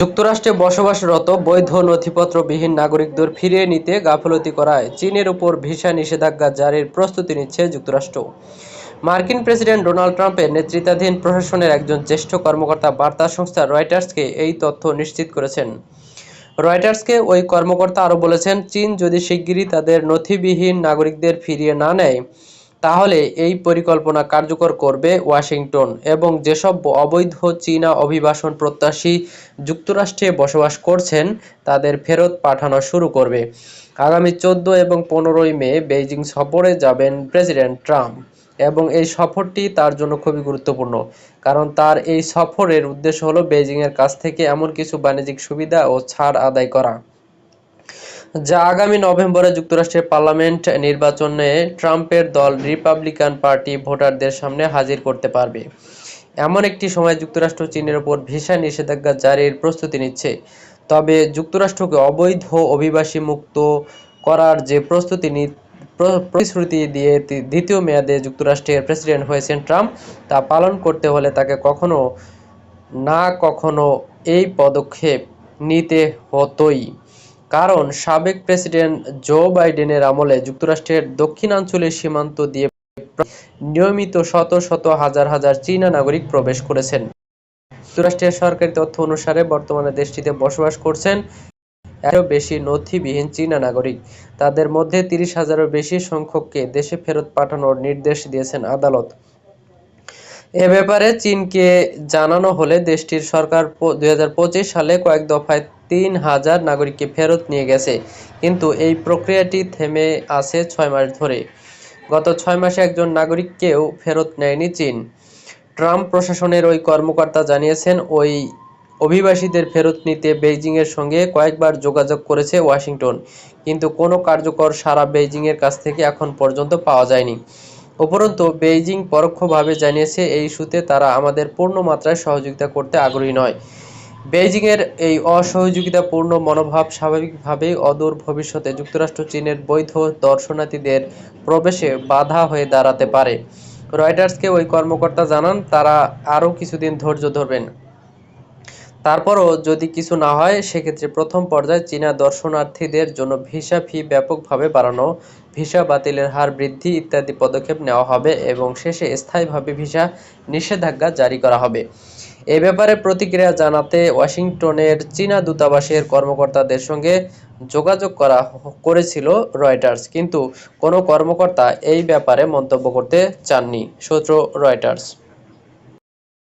যুক্তরাষ্ট্রে বসবাসরত বৈধ নথিপত্রবিহীন নাগরিকদের ফিরিয়ে নিতে গাফিলতি করায় চীনের উপর ভিসা নিষেধাজ্ঞা জারির প্রস্তুতি নিচ্ছে যুক্তরাষ্ট্র। মার্কিন প্রেসিডেন্ট ডোনাল্ড ট্রাম্পের নেতৃত্বাধীন প্রশাসনের একজন জ্যেষ্ঠ কর্মকর্তা বার্তা সংস্থা রয়টার্সকে এই তথ্য নিশ্চিত করেছেন। রয়টার্সকে ওই কর্মকর্তা আরও বলেছেন, চীন যদি শিগগিরই তাদের নথিবিহীন নাগরিকদের ফিরিয়ে না নেয়, তাহলে এই পরিকল্পনা কার্যকর করবে ওয়াশিংটন এবং যেসব অবৈধ চীনা অভিবাসন প্রত্যাশী যুক্তরাষ্ট্রে বসবাস করছেন তাদের ফেরত পাঠানো শুরু করবে। আগামী 14 এবং 15 মে বেইজিং সফরে যাবেন প্রেসিডেন্ট ট্রাম্প এবং এই সফরটি তার জন্য খুবই গুরুত্বপূর্ণ, কারণ তার এই সফরের উদ্দেশ্য হলো বেইজিংয়ের কাছ থেকে এমন কিছু বাণিজ্যিক সুবিধা ও ছাড় আদায় করা, যা আগামী নভেম্বরে যুক্তরাষ্ট্রের পার্লামেন্ট নির্বাচনে ট্রাম্পের দল রিপাবলিকান পার্টি ভোটারদের সামনে হাজির করতে পারবে। এমন একটি সময় যুক্তরাষ্ট্র চীনের ওপর ভিসা নিষেধাজ্ঞা জারির প্রস্তুতি নিচ্ছে। তবে যুক্তরাষ্ট্রকে অবৈধ অভিবাসী মুক্ত করার যে প্রতিশ্রুতি দিয়ে দ্বিতীয় মেয়াদে যুক্তরাষ্ট্রের প্রেসিডেন্ট হয়েছেন ট্রাম্প, তা পালন করতে হলে তাকে কখনো এই পদক্ষেপ নিতে হতোই। কারণ সাবেক প্রেসিডেন্ট জো বাইডেনের আমলে যুক্তরাষ্ট্রের দক্ষিণাঞ্চলের সীমান্ত দিয়ে নিয়মিত শত শত হাজার হাজার চীনা নাগরিক প্রবেশ করেছেন। যুক্তরাষ্ট্রের সরকারি তথ্য অনুসারে বর্তমানে দেশটিতে বসবাস করছেন এরও বেশি নথিবিহীন চীনা নাগরিক। তাদের মধ্যে 30,000-এরও বেশি সংখ্যককে দেশে ফেরত পাঠানোর নির্দেশ দিয়েছেন আদালত। এ ব্যাপারে চীনকে জানানো হলে দেশটির সরকার 2025 সালে কয়েক দফায় 3,000 নাগরিককে ফেরত নিয়ে গেছে, কিন্তু এই প্রক্রিয়াটি থেমে আছে 6 মাস ধরে। গত 6 মাসে একজন নাগরিককেও ফেরত নেয়নি চীন। ট্রাম্প প্রশাসনের ওই কর্মকর্তা জানিয়েছেন, ওই অভিবাসীদের ফেরত নিতে বেইজিংয়ের সঙ্গে কয়েকবার যোগাযোগ করেছে ওয়াশিংটন, কিন্তু কোনো কার্যকর সাড়া বেইজিংয়ের কাছ থেকে এখন পর্যন্ত পাওয়া যায়নি। উপরন্তু বেইজিং পরোক্ষভাবে জানিয়েছে, এই ইস্যুতে তারা আমাদের পূর্ণ মাত্রায় সহযোগিতা করতে আগ্রহী নয়। বেইজিংয়ের এই অসহযোগিতাপূর্ণ মনোভাব স্বাভাবিকভাবেই অদূর ভবিষ্যতে যুক্তরাষ্ট্র চীনের বৈধ দর্শনার্থীদের প্রবেশে বাধা হয়ে দাঁড়াতে পারে। রয়টার্সকে ওই কর্মকর্তা জানান, তারা আরও কিছুদিন ধৈর্য ধরবেন। তারপরও যদি কিছু না হয়, সেক্ষেত্রে প্রথম পর্যায়ে চীনা দর্শনার্থীদের জন্য ভিসা ফি ব্যাপকভাবে বাড়ানো, ভিসা বাতিলের হার বৃদ্ধি ইত্যাদি পদক্ষেপ নেওয়া হবে এবং শেষে স্থায়ীভাবে ভিসা নিষেধাজ্ঞা জারি করা হবে। এ ব্যাপারে প্রতিক্রিয়া জানাতে ওয়াশিংটনের চীনা দূতাবাসের কর্মকর্তাদের সঙ্গে যোগাযোগ করেছিল রয়টার্স, কিন্তু কোনো কর্মকর্তা এই ব্যাপারে মন্তব্য করতে চাননি। সূত্র রয়টার্স।